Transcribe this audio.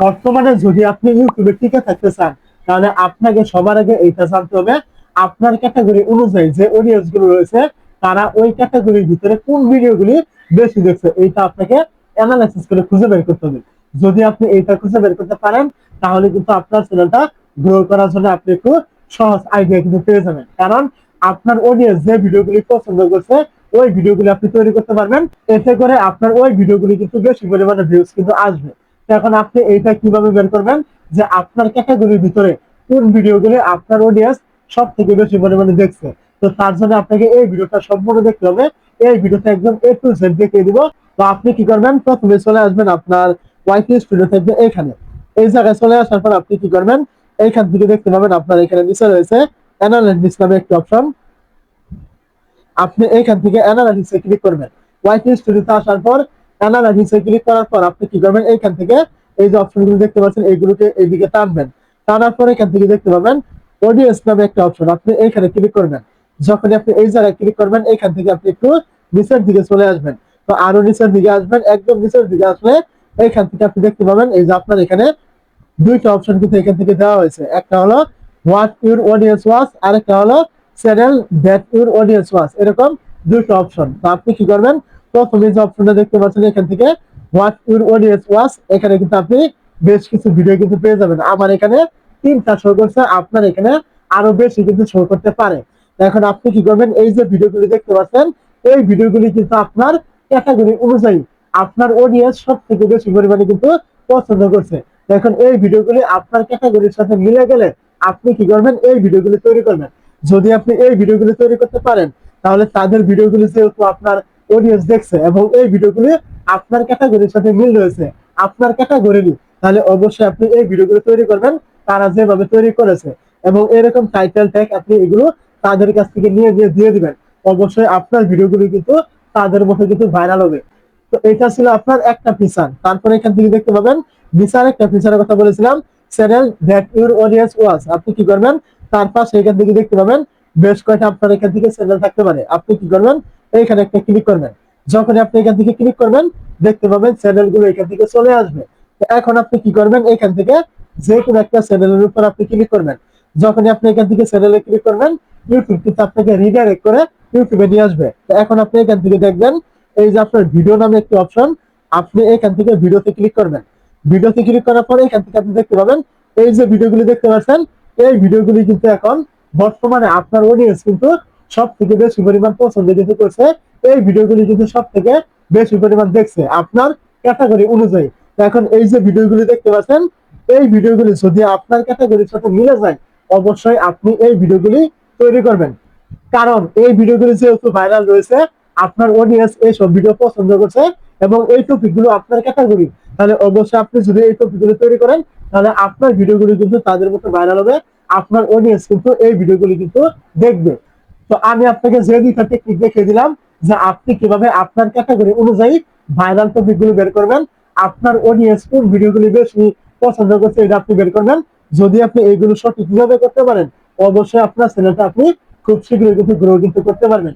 বর্তমানে যদি আপনি ইউটিউবে টিকে থাকতে চান, তাহলে আপনাকে সবার আগে এইটা জানতে হবে আপনার ক্যাটাগরি অনুযায়ী যে অডিয়েন্স গুলো রয়েছে তারা ওই ক্যাটাগরির ভিতরে কোন ভিডিওগুলি বেশি দেখছে, এইটা আপনাকে অ্যানালাইসিস করে খুঁজে বের করতে হবে। যদি আপনি এইটা খুঁজে বের করতে পারেন, তাহলে কিন্তু আপনার চ্যানেলটা গ্রো করার জন্য আপনি একটু সহজ আইডিয়া কিন্তু পেয়ে যাবেন। কারণ আপনার অডিয়েন্স যে ভিডিওগুলি পছন্দ করছে ওই ভিডিওগুলি আপনি তৈরি করতে পারবেন, এতে করে আপনার ওই ভিডিওগুলি কিন্তু বেশি পরিমাণে ভিউজ কিন্তু আসবে। এখন আপনি এইটা কিভাবে বের করবেন যে আপনার ক্যাটাগরির ভিতরে কোন ভিডিওগুলি আপনার অডিয়েন্স সব থেকে বেশি পরিমাণে দেখছে। তো তার জন্য আপনাকে এই ভিডিওটা সম্পূর্ণ দেখতে হবে। এই ভিডিওটা একদম এ টু জেড দেখিয়ে দিব। তো আপনি কি করবেন, প্রথমে চলে আসবেন আপনার ওয়াইটি স্টুডিও থেকে এখানে। এই জায়গায় চলে আসার পর আপনি কি করবেন, এইখান থেকে দেখতে পাবেন আপনার এখানে নিচে রয়েছে অ্যানালাইটিক্স নামে একটি অপশন। আপনি এইখান থেকে অ্যানালাইটিক্সে ক্লিক করবেন। ওয়াইটি স্টুডিওতে আসার পর অ্যানালাইটিক্সে ক্লিক করার পর আপনি কি করবেন, এইখান থেকে এই যে অপশনগুলো দেখতে পাচ্ছেন এইগুলোকে এইদিকে টানবেন। টানার পর এখান থেকে দেখতে পাবেন অডিয়েন্স নামে একটা অপশন, আপনি এইখানে ক্লিক করবেন। যখন আপনি এই জায়গায় ক্লিক করবেন, এইখান থেকে আপনি একটু নিচের দিকে চলে আসবেন। তো আরো নিচের দিকে আসবেন, একদম নিচের দিকে আসলে এইখান থেকে আপনি দেখতে পাবেন এই যে আপনার এখানে দুইটা অপশন কিন্তু এখান থেকে দেওয়া হয়েছে। একটা হলো হোয়াট ইউর অডিয়েন্স ওয়াচ, আর একটা হলো channel that your audience watch. এরকম দুইটা অপশন। তো আপনি কি করবেন, প্রথমে যে অপশনটা দেখতে পাচ্ছেন এখান থেকে হোয়াট ইউর অডিয়েন্স ওয়াচ, এখানে কিন্তু আপনি বেশ কিছু ভিডিও কিন্তু পেয়ে যাবেন। আমার এখানে 3টা শো করছে, আপনার এখানে আরো বেশি কিন্তু শো করতে পারে। এখন আপনি কি করবেন, এই যে ভিডিওগুলি দেখতে পাচ্ছেন এই ভিডিওগুলি কিন্তু আপনার ক্যাটাগরি অনুযায়ী আপনার অডিয়েন্স সব থেকে বেশি পরিমাণে কিন্তু পছন্দ করছে। এখন এই ভিডিওগুলি আপনার ক্যাটাগরির সাথে মিলে গেলে আপনি কি করবেন, এই ভিডিওগুলি তৈরি করবেন। যদি আপনি এই ভিডিওগুলি তৈরি করতে পারেন, তাহলে তাদের ভিডিওগুলি যেহেতু আপনার অডিয়েন্স দেখছে এবং এই ভিডিওগুলি আপনার ক্যাটাগরির সাথে মিল রয়েছে আপনার ক্যাটাগরিরই, তাহলে অবশ্যই আপনি এই ভিডিওগুলো তৈরি করবেন তারা যেভাবে তৈরি করেছে। এবং এরকম টাইটেল ট্যাগ আপনি এগুলো তাদের কাছ থেকে নিয়ে গিয়ে দিয়ে দিবেন। অবশ্যই আপনার ভিডিওগুলি কিন্তু তাদের মতো কিন্তু ভাইরাল হবে। তো এটা ছিল আপনার একটা ফিচার। তারপরে এখান থেকে দেখতে পাবেন নিচে একটা ফিচারের কথা বলেছিলাম, channel that your audience watch. আপনি কি করবেন, তার পাশে এখান থেকে দেখতে পাবেন বেশ কয়েকটা আপনার এখান থেকে চ্যানেল থাকতে পারে। আপনি কি করবেন, এইখানে একটা ক্লিক করবেন। যখন আপনি এখান থেকে ক্লিক করবেন, দেখতে পাবেন চ্যানেলগুলো এখান থেকে চলে আসবে। এখন আপনি কি করবেন, এখান থেকে যে কোনো একটা চ্যানেলের উপর আপনি ক্লিক করবেন। যখনই আপনি এখান থেকে চ্যানেলে ক্লিক করবেন, ইউটিউব কিন্তু আপনাকে রিডাইরেক্ট করে ইউটিউবে নিয়ে আসবে। এখন আপনি এখান থেকে দেখবেন এই যে আপনার ভিডিও নামে একটি অপশন, আপনি এখান থেকে ভিডিওতে ক্লিক করবেন। ভিডিওতে ক্লিক করার পরে এখান থেকে আপনি দেখতে পাবেন এই যে ভিডিওগুলি দেখতে পাচ্ছেন এই ভিডিওগুলি কিন্তু এখন বর্তমানে আপনার অডিয়েন্স কিন্তু সব থেকে বেশি পরিমাণ পছন্দ কিন্তু করছে। এই ভিডিওগুলি কিন্তু সব থেকে বেশি পরিমাণ দেখছে আপনার ক্যাটাগরি অনুযায়ী। এখন এই যে ভিডিওগুলি দেখতে পাচ্ছেন এই ভিডিওগুলি যদি আপনার ক্যাটাগরির সাথে মিলে যায়, অবশ্যই আপনি এই ভিডিওগুলি তৈরি করবেন। কারণ এই ভিডিওগুলি যেহেতু ভাইরাল রয়েছে আপনার অডিয়েন্স এইসব ভিডিও পছন্দ করছে এবং এই টপিকগুলো আপনার ক্যাটাগরি, তাহলে অবশ্যই আপনি যদি এই টপিকগুলো তৈরি করেন তাহলে আপনার ভিডিওগুলি কিন্তু তাদের মতো ভাইরাল হবে। আপনার অডিয়েন্স কিন্তু এই ভিডিওগুলি কিন্তু দেখবে। তো আমি আপনাকে যে দুইটা টেকনিক দেখিয়ে দিলাম যে আপনি কিভাবে আপনার ক্যাটাগরি অনুযায়ী ভাইরাল টপিকগুলো বের করবেন, আপনার অডিয়েন্স কোন ভিডিওগুলি বেশি পছন্দ করছে এটা আপনি বের করবেন। যদি আপনি এইগুলো সঠিকভাবে করতে পারেন, অবশ্যই আপনার চ্যানেলটা আপনি খুব শীঘ্রই কিন্তু গ্রো কিন্তু করতে পারবেন।